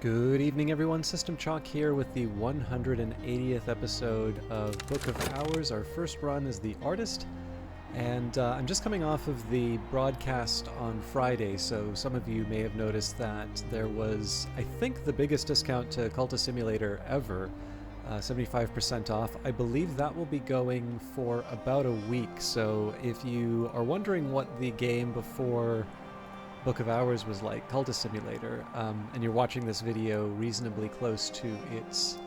Good evening, everyone. System Chalk here with the 180th episode of Book of Hours. Our first run is the artist, and I'm just coming off of the broadcast on Friday, so some of you may have noticed that there was, I think, the biggest discount to Cultist Simulator ever, 75% off. I believe that will be going for about a week, so if you are wondering what the game before Book of Hours was like, Cultist Simulator, and you're watching this video reasonably close to its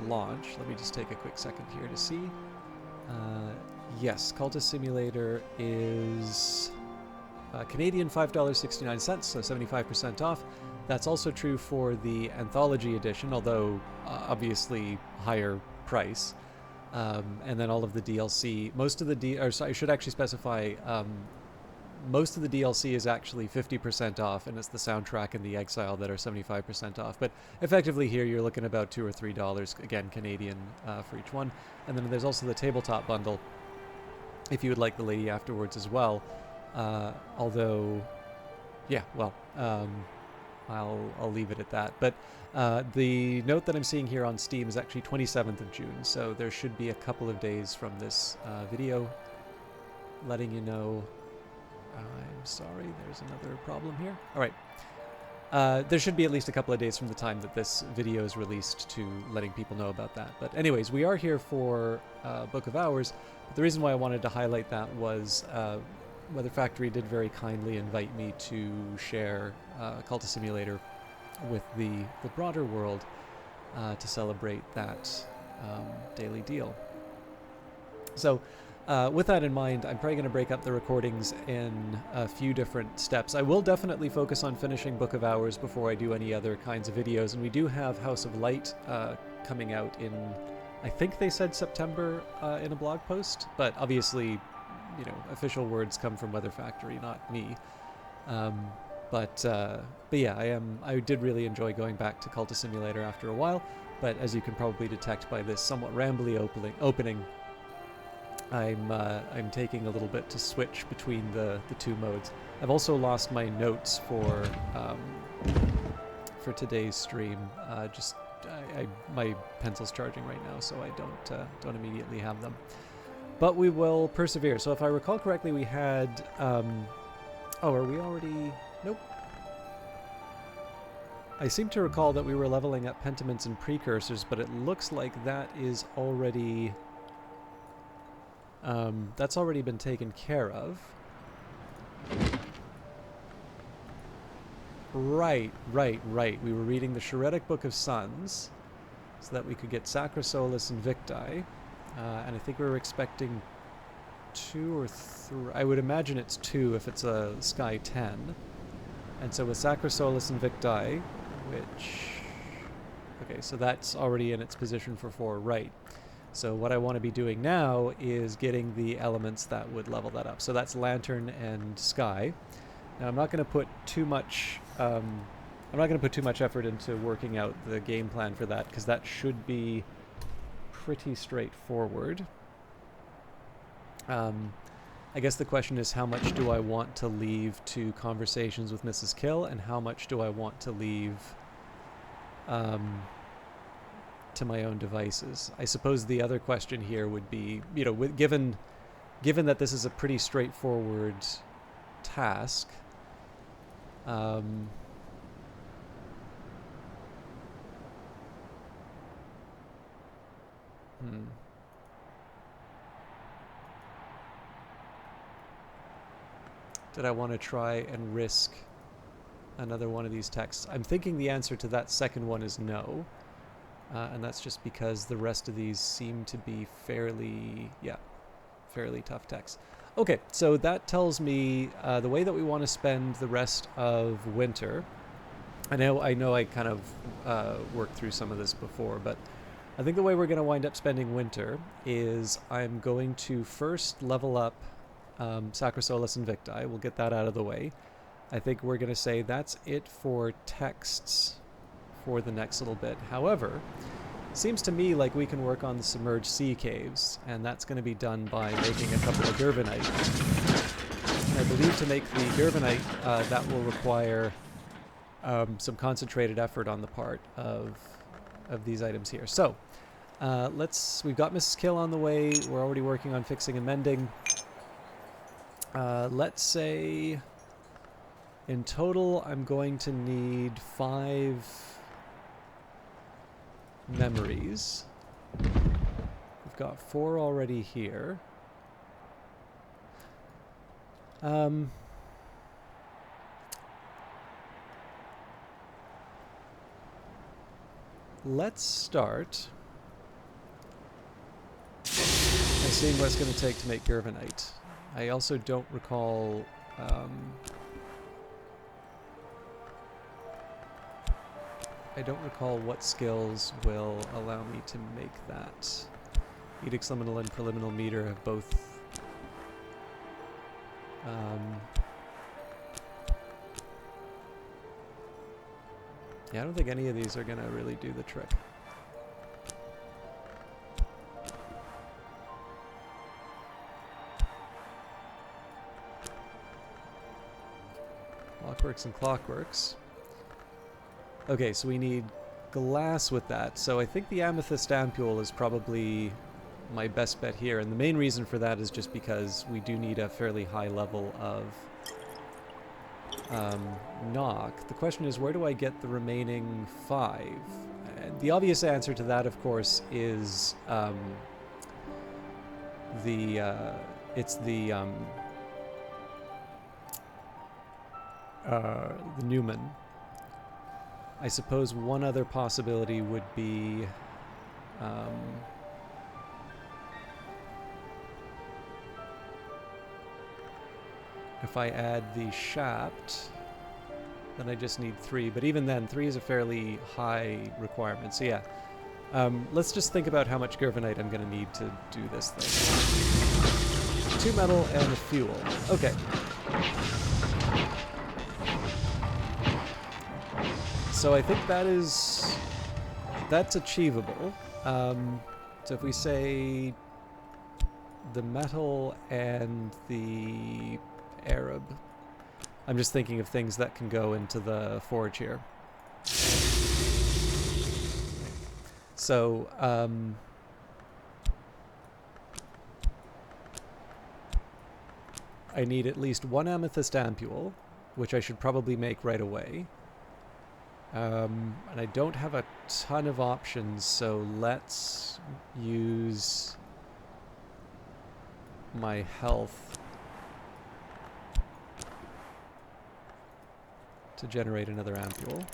launch. Let me just take a quick second here to see. Yes, Cultist Simulator is Canadian $5.69, so 75% off. That's also true for the Anthology Edition, although obviously higher price. And then all of the DLC, most of the I should actually specify. Most of the DLC is actually 50% off, and it's the soundtrack and the Exile that are 75% off. But effectively here, you're looking about $2 or $3, again, Canadian, for each one. And then there's also the tabletop bundle, if you would like the Lady Afterwards as well. Although, yeah, well, I'll leave it at that. But the note that I'm seeing here on Steam is actually 27th of June, so there should be a couple of days from this video letting you know. I'm sorry, there's another problem here. All right. There should be at least a couple of days from the time that this video is released to letting people know about that. But anyways, we are here for Book of Hours. But the reason why I wanted to highlight that was Weather Factory did very kindly invite me to share Cultist Simulator with the broader world to celebrate that daily deal. So with that in mind, I'm probably going to break up the recordings in a few different steps. I will definitely focus on finishing Book of Hours before I do any other kinds of videos, and we do have House of Light coming out in, I think they said September in a blog post, but obviously, you know, official words come from Weather Factory, not me. But yeah, I did really enjoy going back to Cultist Simulator after a while, but as you can probably detect by this somewhat rambly opening, I'm taking a little bit to switch between the two modes. I've also lost my notes for today's stream. My pencil's charging right now, so I don't immediately have them. But we will persevere. So if I recall correctly, we had oh, are we already? Nope. I seem to recall that we were leveling up pentiments and precursors, but it looks like that is already. That's already been taken care of. Right. We were reading the Sheretic Book of Suns so that we could get Sacra Solis and Victi. And I think we were expecting 2 or 3. I would imagine it's 2 if it's a Sky 10. And so with Sacra Solis and Victi, which... Okay, so that's already in its position for 4, right. So what I want to be doing now is getting the elements that would level that up. So that's Lantern and Sky. Now I'm not going to put too much effort into working out the game plan for that, because that should be pretty straightforward. I guess the question is, how much do I want to leave to conversations with Mrs. Kill, and how much do I want to leave to my own devices? I suppose the other question here would be, you know, given that this is a pretty straightforward task, did I want to try and risk another one of these texts? I'm thinking the answer to that second one is no. And that's just because the rest of these seem to be fairly tough texts. Okay, so that tells me the way that we want to spend the rest of winter. I know I kind of worked through some of this before, but I think the way we're going to wind up spending winter is I'm going to first level up Sacra Solis and Victi. We'll get that out of the way. I think we're going to say that's it for texts for the next little bit. However, it seems to me like we can work on the submerged sea caves, and that's going to be done by making a couple of Gervanite. I believe to make the Gervanite, that will require some concentrated effort on the part of these items here. So we've got Mrs. Kill on the way. We're already working on fixing and mending. Let's say in total I'm going to need 5 memories. We've got 4 already here. Let's start by seeing what it's going to take to make Gervanite. I also don't recall what skills will allow me to make that. Edict's liminal and preliminal meter have both yeah, I don't think any of these are going to really do the trick. Clockworks and clockworks. Okay, so we need glass with that. So I think the amethyst ampule is probably my best bet here. And the main reason for that is just because we do need a fairly high level of knock. The question is, where do I get the remaining 5? And the obvious answer to that, of course, is the Newman. I suppose one other possibility would be if I add the shaft, then I just need 3. But even then, 3 is a fairly high requirement. So yeah, let's just think about how much Gervanite I'm going to need to do this thing. 2 metal and a fuel. Okay. So I think that's achievable. So if we say the metal and the Arab, I'm just thinking of things that can go into the forge here. So I need at least 1 amethyst ampule, which I should probably make right away. And I don't have a ton of options, so let's use my health to generate another ampule.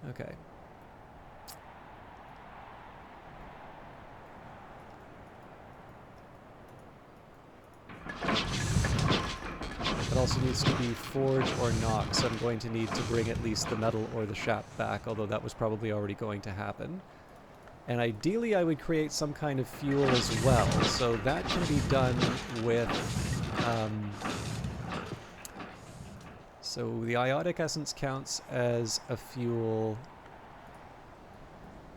Okay. It also needs to be forge or knock, so I'm going to need to bring at least the metal or the shaft back, although that was probably already going to happen. And ideally I would create some kind of fuel as well, so that can be done with... so the iotic essence counts as a fuel,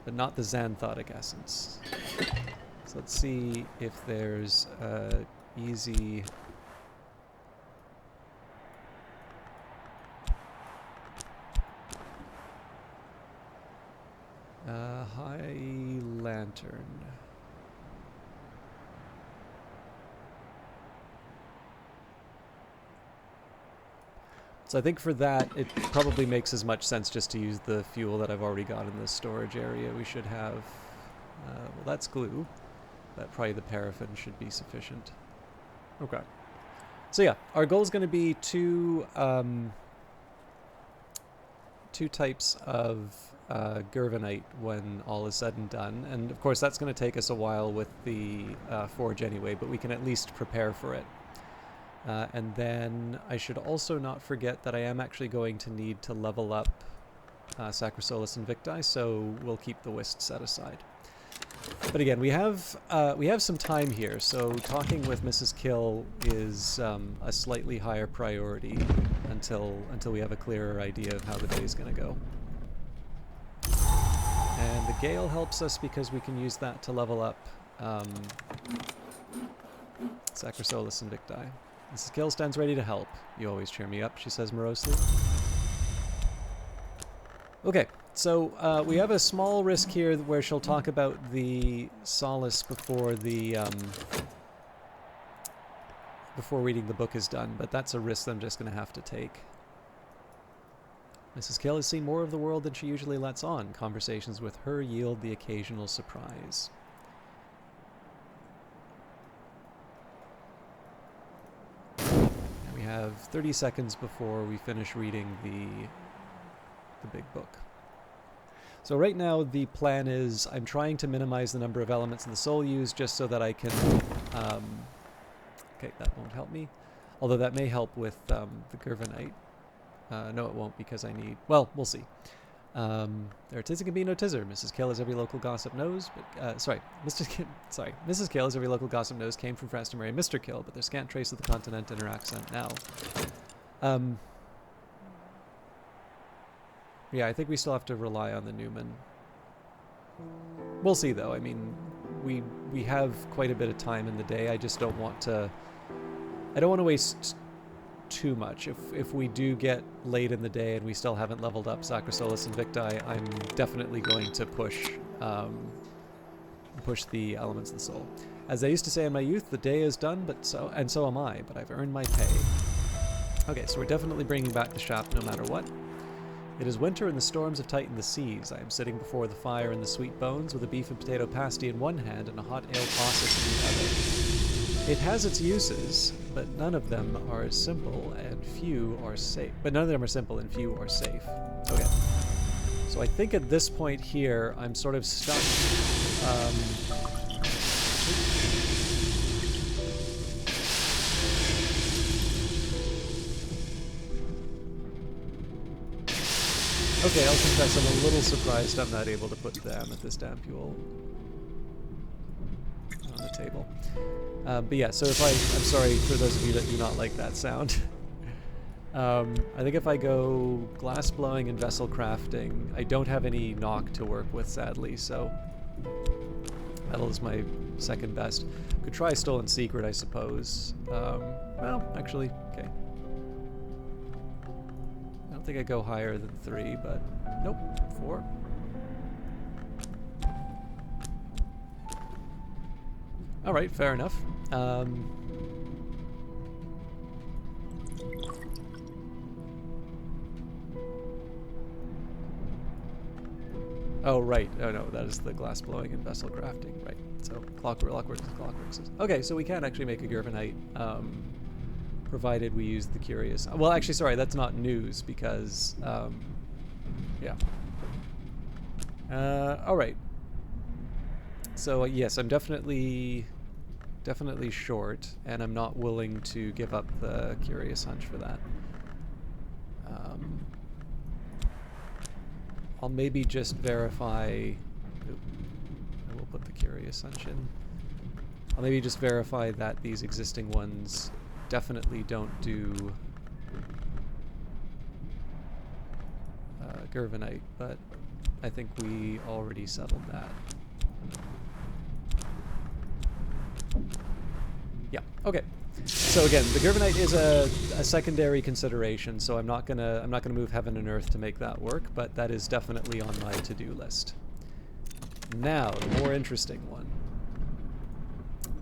but not the xanthotic essence. So let's see if there's easy... high lantern. So I think for that, it probably makes as much sense just to use the fuel that I've already got in this storage area. We should have, well, that's glue, but probably the paraffin should be sufficient. Okay. So yeah, our goal is going to be two types of Gervanite when all is said and done, and of course that's going to take us a while with the forge anyway, but we can at least prepare for it. And then I should also not forget that I am actually going to need to level up Sacrosolus Invicti, so we'll keep the Whist set aside. But again, we have some time here, so talking with Mrs. Kill is a slightly higher priority until we have a clearer idea of how the day is going to go. And the Gale helps us because we can use that to level up Sacrosolus Invicti. Mrs. Kill stands ready to help. You always cheer me up, she says morosely. Okay, so we have a small risk here where she'll talk about the solace before the before reading the book is done, but that's a risk that I'm just going to have to take. Mrs. Kill has seen more of the world than she usually lets on. Conversations with her yield the occasional surprise. We have 30 seconds before we finish reading the big book. So right now the plan is I'm trying to minimize the number of elements in the soul used just so that I can... okay, that won't help me. Although that may help with the Gervanite. No, it won't because I need... Well, we'll see. There tisn't can be no tizzer. Mrs. Kill, as every local gossip knows, but Mrs. Kill, as every local gossip knows, came from France to marry Mr. Kill, but there's scant trace of the continent in her accent now. Yeah, I think we still have to rely on the Newman. We'll see, though. I mean, we have quite a bit of time in the day. I just don't want to... I don't want to waste too much. If we do get late in the day and we still haven't leveled up Sacrosolus Invicti, I'm definitely going to push the elements of the soul. As I used to say in my youth, the day is done, but so am I, but I've earned my pay. Okay, so we're definitely bringing back the shop no matter what. It is winter and the storms have tightened the seas. I am sitting before the fire in the sweet bones with a beef and potato pasty in one hand and a hot ale posset in the other. It has its uses, but none of them are simple and few are safe. But none of them are simple and few are safe. Okay. So I think at this point here, I'm sort of stuck. Okay, I'll confess I'm a little surprised I'm not able to put the amethyst ampule on the table. But yeah, so if I'm sorry for those of you that do not like that sound. I think if I go glass blowing and vessel crafting, I don't have any knock to work with, sadly, so metal is my second best. Could try stolen secret, I suppose. Well, actually, okay. I don't think I go higher than 3, but nope, 4. All right, fair enough. Oh, right. Oh, no, that is the glass blowing and vessel crafting. Right. So, clockwork is clockwork. Okay, so we can actually make a Gervanite, provided we use the curious... Well, actually, sorry, that's not news, because, yeah. All right. So, yes, I'm definitely short, and I'm not willing to give up the curious hunch for that. I'll maybe just verify... I will put the curious hunch in. I'll maybe just verify that these existing ones definitely don't do Gervanite, but I think we already settled that. Yeah, okay. So again, the Gervanite is a secondary consideration, so I'm not gonna move heaven and earth to make that work, but that is definitely on my to-do list. Now, the more interesting one.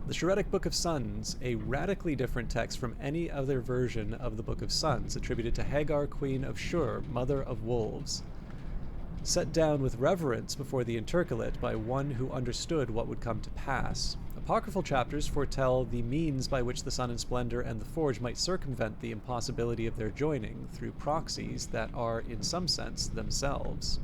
The Sheretic Book of Sons, a radically different text from any other version of the Book of Sons, attributed to Hagar, Queen of Shur, Mother of Wolves. Set down with reverence before the intercalate by one who understood what would come to pass. Apocryphal chapters foretell the means by which the Sun and Splendor and the Forge might circumvent the impossibility of their joining through proxies that are, in some sense, themselves.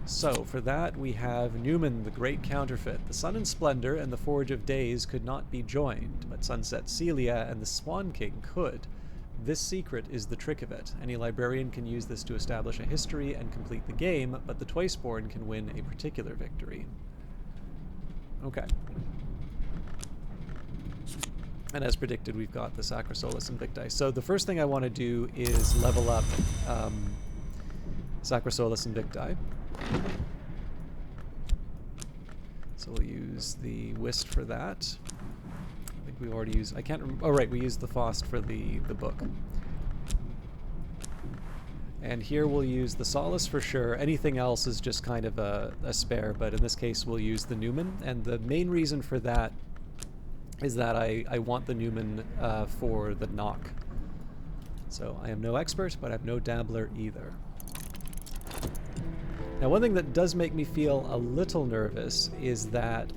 So, for that, we have Newman, the Great Counterfeit. The Sun and Splendor and the Forge of Days could not be joined, but Sunset Celia and the Swan King could. This secret is the trick of it. Any librarian can use this to establish a history and complete the game, but the Twiceborn can win a particular victory. Okay. And as predicted, we've got the Sacrosolus Invicti. So the first thing I want to do is level up Sacrosolus Invicti. So we'll use the Whist for that. The we already used. I can't remember. Oh, right, we used the Faust for the book. And here we'll use the Solace for sure. Anything else is just kind of a spare, but in this case we'll use the Newman. And the main reason for that is that I want the Newman for the knock. So I am no expert, but I'm no dabbler either. Now, one thing that does make me feel a little nervous is that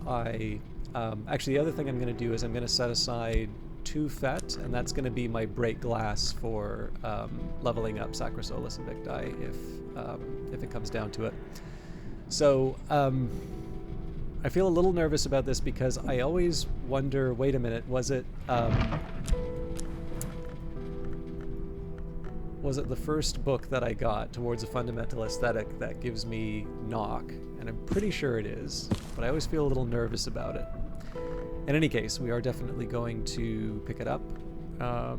actually, the other thing I'm going to do is I'm going to set aside 2 FET, and that's going to be my break glass for leveling up Sacra Solis Invicti if it comes down to it. So I feel a little nervous about this because I always wonder, wait a minute, was it the first book that I got, Towards a Fundamental Aesthetic, that gives me knock? And I'm pretty sure it is, but I always feel a little nervous about it. In any case, we are definitely going to pick it up. There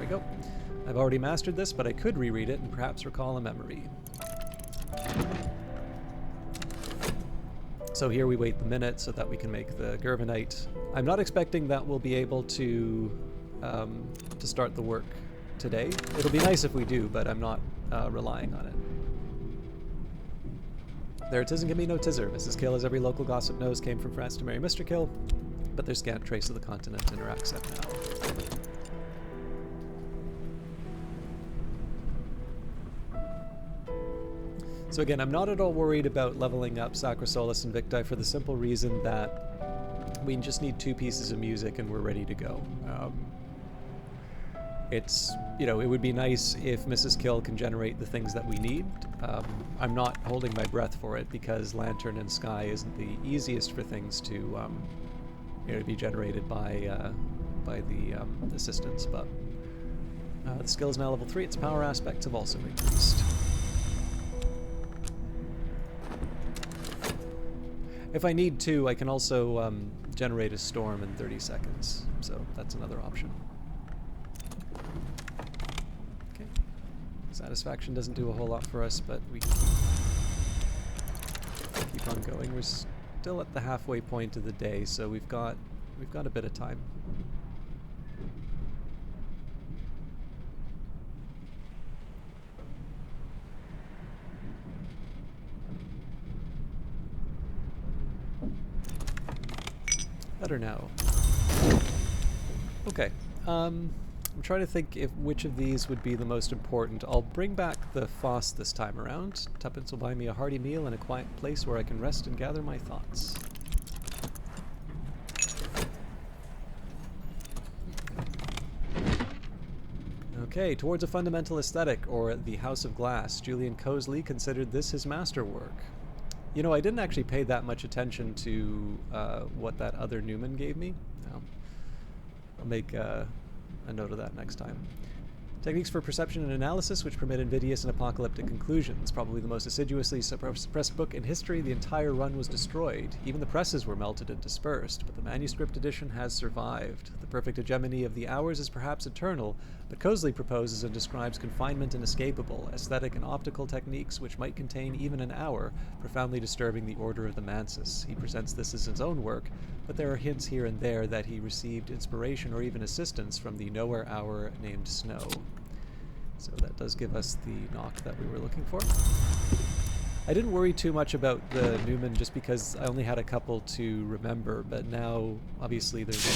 we go. I've already mastered this, but I could reread it and perhaps recall a memory. So here we wait the minute so that we can make the Gervanite. I'm not expecting that we'll be able to start the work today. It'll be nice if we do, but I'm not relying on it. There it is, and give me no tizzer. Mrs. Kill, as every local gossip knows, came from France to marry Mr. Kill, but their scant trace of the continent in her accent now. So again, I'm not at all worried about leveling up Sacra Solis Invicti for the simple reason that we just need 2 pieces of music and we're ready to go. It's, you know, it would be nice if Mrs. Kill can generate the things that we need. I'm not holding my breath for it because Lantern and Sky isn't the easiest for things to, you know, to be generated by the assistants. But the skill is now level 3. Its power aspects have also increased. If I need to, I can also generate a storm in 30 seconds. So that's another option. Satisfaction doesn't do a whole lot for us, but we keep on going. We're still at the halfway point of the day, so we've got a bit of time. Better now. Okay. I'm trying to think which of these would be the most important. I'll bring back the Faust this time around. Tuppence will buy me a hearty meal in a quiet place where I can rest and gather my thoughts. Okay, Towards a Fundamental Aesthetic, or The House of Glass. Julian Cosley considered this his masterwork. You know, I didn't actually pay that much attention to what that other Newman gave me. No. I'll make a note of that next time. Techniques for perception and analysis which permit invidious and apocalyptic conclusions. Probably the most assiduously suppressed book in history, the entire run was destroyed. Even the presses were melted and dispersed, but the manuscript edition has survived. The perfect hegemony of the hours is perhaps eternal, but Cosley proposes and describes confinement inescapable, aesthetic and optical techniques which might contain even an hour, profoundly disturbing the order of the mansis. He presents this as his own work, but there are hints here and there that he received inspiration or even assistance from the nowhere hour named Snow. So that does give us the knock that we were looking for. I didn't worry too much about the Newman just because I only had a couple to remember, but now obviously there's more.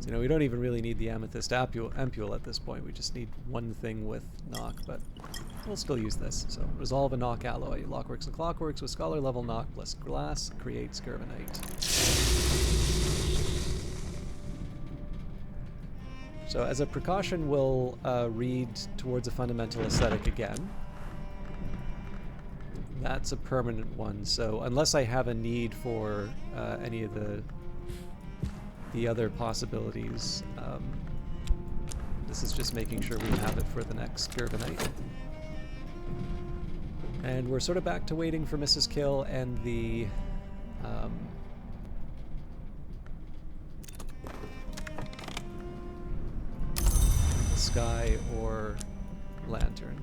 So, you know, we don't even really need the Amethyst Ampule at this point. We just need one thing with knock, but we'll still use this. So, resolve a knock alloy. Lockworks and Clockworks with scholar level knock plus glass creates Gervanite. So, as a precaution, we'll read Towards a Fundamental Aesthetic again. That's a permanent one, so unless I have a need for any of the other possibilities, this is just making sure we have it for the next Gervanite. And we're sort of back to waiting for Mrs. Kill and the Sky or Lantern.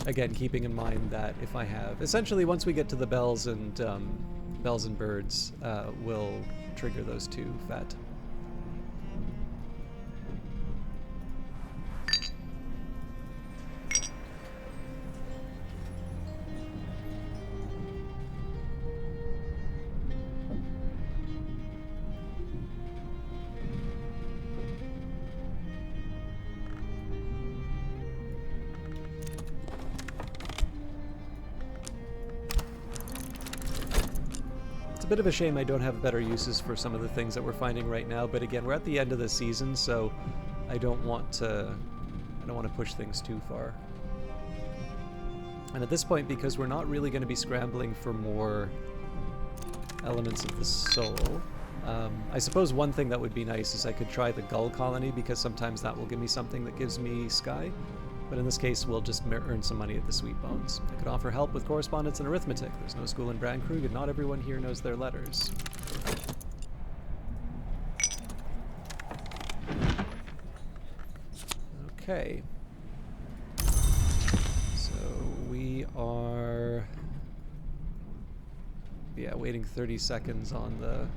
Again, keeping in mind that if I have... Essentially, once we get to the bells and birds, we'll trigger those two vet. Bit of a shame I don't have better uses for some of the things that we're finding right now, but again, we're at the end of the season, so I don't want to push things too far. And at this point, because we're not really going to be scrambling for more elements of the soul, I suppose one thing that would be nice is I could try the gull colony, because sometimes that will give me something that gives me sky. But in this case, we'll just earn some money at the Sweet Bones. I could offer help with correspondence and arithmetic. There's no school in Brandkrug, and not everyone here knows their letters. Okay. So we are... Yeah, waiting 30 seconds on the...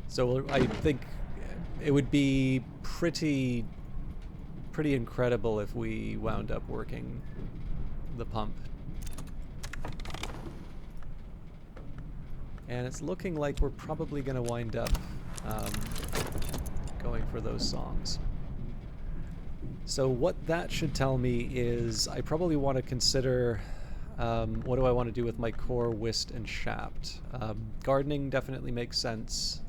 So I think it would be pretty incredible if we wound up working the pump. And it's looking like we're probably going to wind up going for those songs. So what that should tell me is I probably want to consider what do I want to do with my core, whist, and shaft. Gardening definitely makes sense.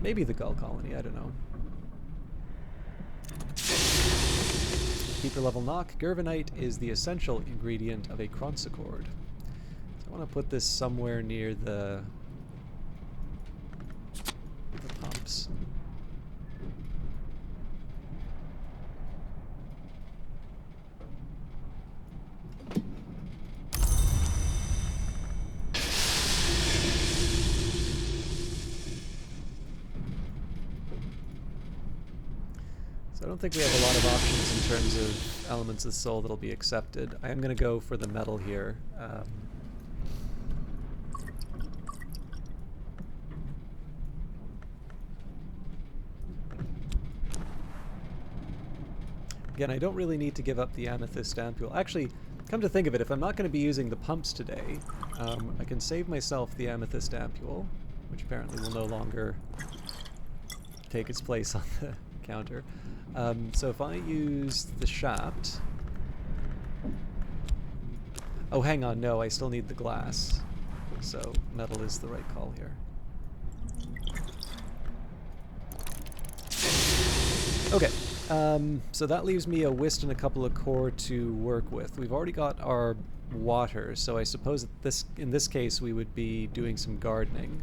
Maybe the gull colony, I don't know. Keeper level knock. Gervinite is the essential ingredient of a Kronsicord. So I want to put this somewhere near the pumps. I don't think we have a lot of options in terms of elements of soul that'll be accepted. I am going to go for the metal here. Again, I don't really need to give up the amethyst ampule. Actually, come to think of it, if I'm not going to be using the pumps today, I can save myself the amethyst ampule, which apparently will no longer take its place on the counter. So if I use the shaft... Oh, hang on, no, I still need the glass. So metal is the right call here. Okay, so that leaves me a whist and a couple of core to work with. We've already got our water, so I suppose in this case we would be doing some gardening.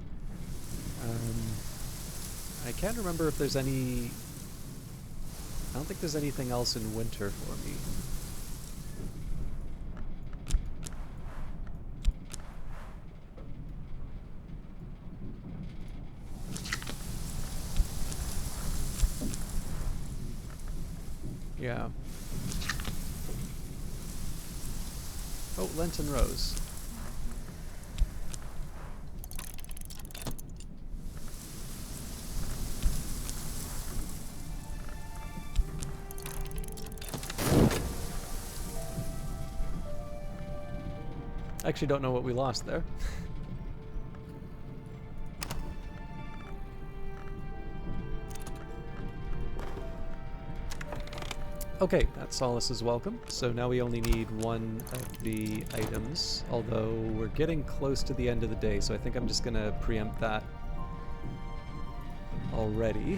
I can't remember if there's any... I don't think there's anything else in winter for me. Yeah. Oh, Lenten Rose. I actually don't know what we lost there. Okay, that solace is welcome. So now we only need one of the items, although we're getting close to the end of the day, so I think I'm just going to preempt that already.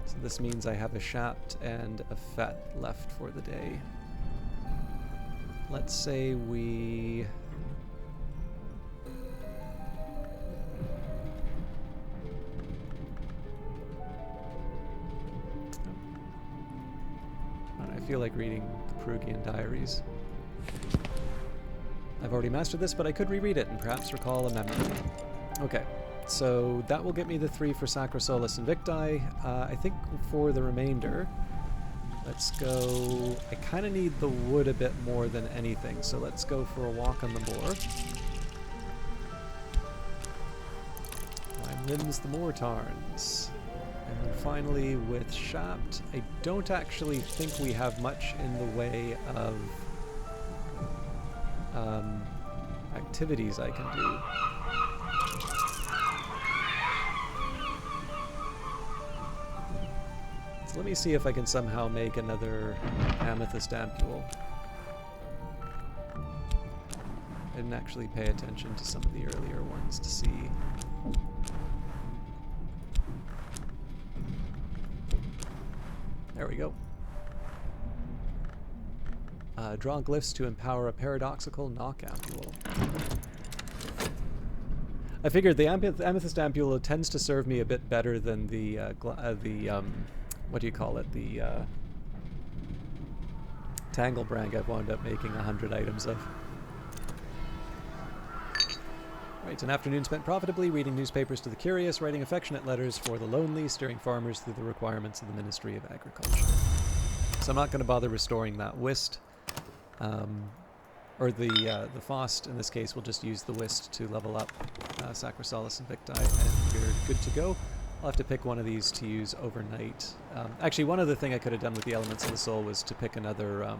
So this means I have a shaft and a fet left for the day. Let's say we... I feel like reading the Perugian diaries. I've already mastered this, but I could reread it and perhaps recall a memory. Okay, So that will get me the 3 for Sacra Solis Invicti. I think for the remainder, let's go... I kind of need the wood a bit more than anything, so let's go for a walk on the moor. Mine limbs the moor tarns. And then finally with Shapt, I don't actually think we have much in the way of activities I can do. So let me see if I can somehow make another amethyst ampule. I didn't actually pay attention to some of the earlier ones to see. There we go. Draw glyphs to empower a paradoxical knock ampule. I figured the amethyst ampule tends to serve me a bit better than the what do you call it? The Tanglebrand I've wound up making 100 items of. Right, an afternoon spent profitably reading newspapers to the curious, writing affectionate letters for the lonely, steering farmers through the requirements of the Ministry of Agriculture. So I'm not going to bother restoring that whist. Or the Faust, in this case, we'll just use the whist to level up Sacra Solis Invicti, and we're good to go. I'll have to pick one of these to use overnight. Actually, one other thing I could have done with the Elements of the Soul was to pick another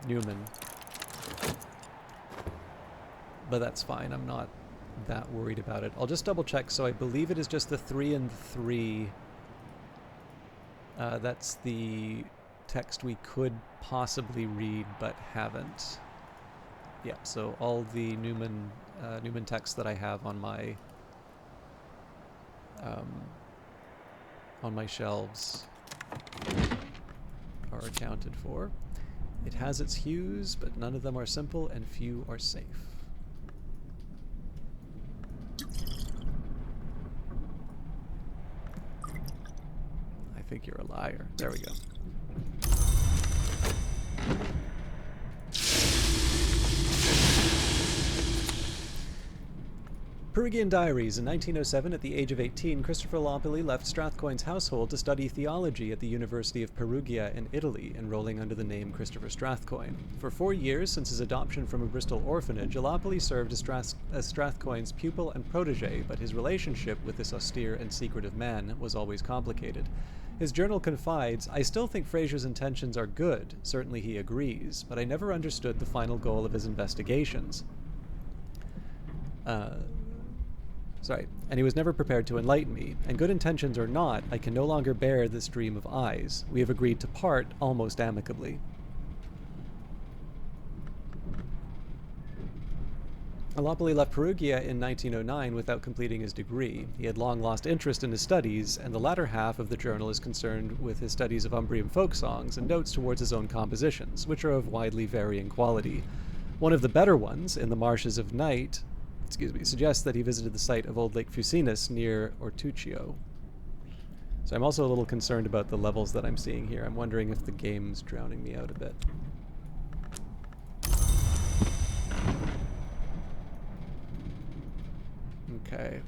Newman. But that's fine, I'm not that worried about it. I'll just double check, so I believe it is just the 3 and 3. That's the text we could possibly read but haven't. Yeah, so all the Newman text that I have on my shelves are accounted for. It has its hues, but none of them are simple and few are safe. I think you're a liar. There we go. Perugian Diaries. In 1907, at the age of 18, Christopher Lompoli left Strathcoyne's household to study theology at the University of Perugia in Italy, enrolling under the name Christopher Strathcoyne. For 4 years since his adoption from a Bristol orphanage, Lompoli served as Strathcoyne's pupil and protege, but his relationship with this austere and secretive man was always complicated. His journal confides, "I still think Fraser's intentions are good, certainly he agrees, but I never understood the final goal of his investigations." And he was never prepared to enlighten me, and good intentions or not, I can no longer bear this dream of eyes. We have agreed to part almost amicably. Lompoli left Perugia in 1909 without completing his degree. He had long lost interest in his studies, and the latter half of the journal is concerned with his studies of Umbrian folk songs and notes towards his own compositions, which are of widely varying quality. One of the better ones, In the Marshes of Night, suggests that he visited the site of Old Lake Fucinus near Ortuccio. So I'm also a little concerned about the levels that I'm seeing here. I'm wondering if the game's drowning me out a bit. Okay.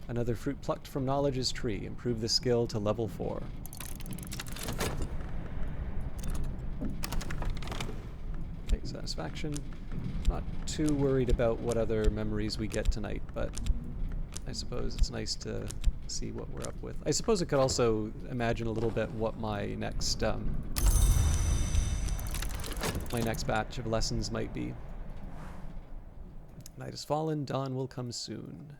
Another fruit plucked from knowledge's tree. Improve the skill to level 4. Okay, satisfaction. Not too worried about what other memories we get tonight, but I suppose it's nice to see what we're up with. I suppose I could also imagine a little bit what my next batch of lessons might be. Night has fallen, dawn will come soon.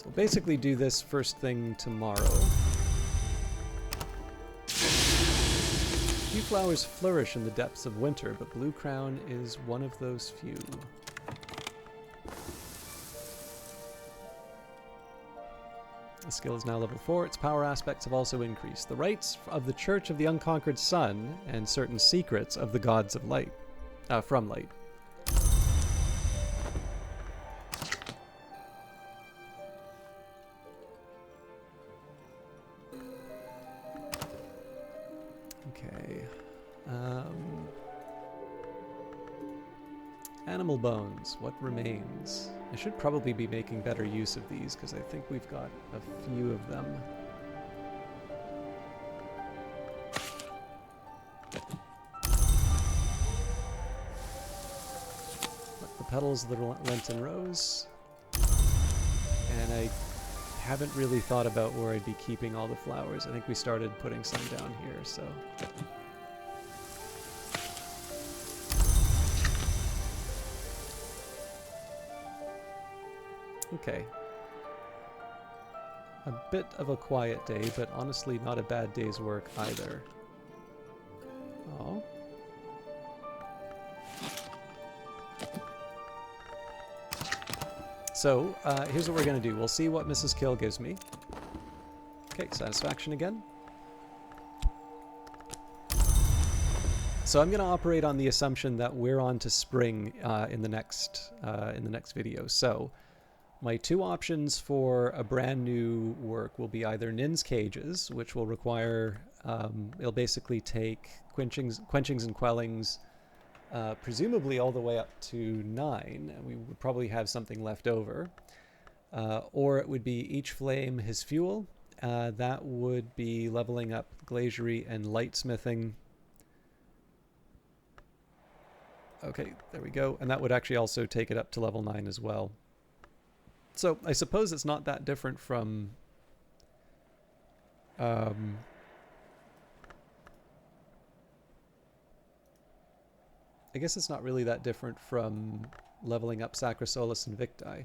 We'll basically do this first thing tomorrow. Few flowers flourish in the depths of winter, but Blue Crown is one of those few. The skill is now level 4. Its power aspects have also increased. The rites of the Church of the Unconquered Sun and certain secrets of the gods of light. From light. Okay. Animal bones. What remains? I should probably be making better use of these because I think we've got a few of them. The petals of the Lenten rose. And I haven't really thought about where I'd be keeping all the flowers. I think we started putting some down here, so... Okay. A bit of a quiet day, but honestly not a bad day's work either. Oh. So, here's what we're going to do. We'll see what Mrs. Kill gives me. Okay, satisfaction again. So I'm going to operate on the assumption that we're on to spring in the next video. So my two options for a brand new work will be either Nin's Cages, which will require, it'll basically take quenchings and quellings, presumably all the way up to 9, and we would probably have something left over. Or it would be Each Flame His Fuel. That would be leveling up Glaciery and Lightsmithing. Okay, there we go. And that would actually also take it up to level 9 as well. So I suppose it's not that different from... I guess it's not really that different from leveling up Sacrosolus and Victi.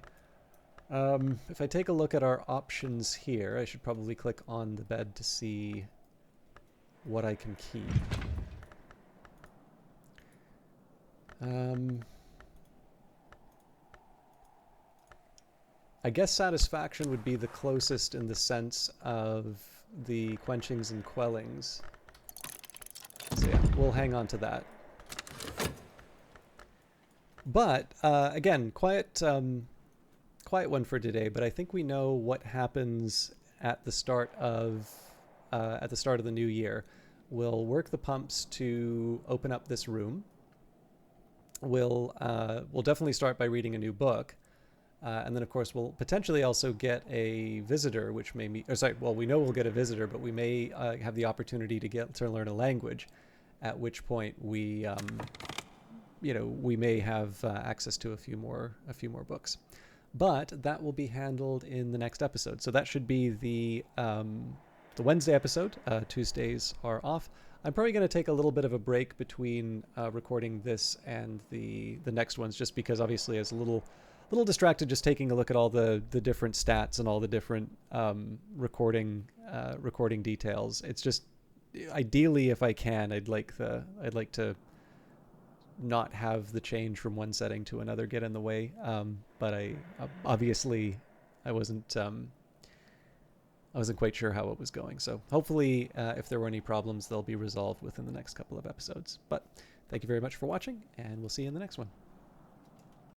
If I take a look at our options here, I should probably click on the bed to see what I can keep. I guess Satisfaction would be the closest in the sense of the quenchings and quellings. So yeah, we'll hang on to that. But again, quiet one for today. But I think we know what happens at the start of the new year. We'll work the pumps to open up this room. We'll definitely start by reading a new book. And then, of course, we'll potentially also get a visitor, which may meet... Or sorry, well, we know we'll get a visitor, but we may have the opportunity to learn a language, at which point we, we may have access to a few more books. But that will be handled in the next episode. So that should be the Wednesday episode. Tuesdays are off. I'm probably going to take a little bit of a break between recording this and the next ones, just because obviously I was a little distracted just taking a look at all the different stats and all the different recording details. It's just ideally, if I can, I'd like to not have the change from one setting to another get in the way. But I obviously I wasn't quite sure how it was going. So hopefully, if there were any problems, they'll be resolved within the next couple of episodes. But thank you very much for watching, and we'll see you in the next one.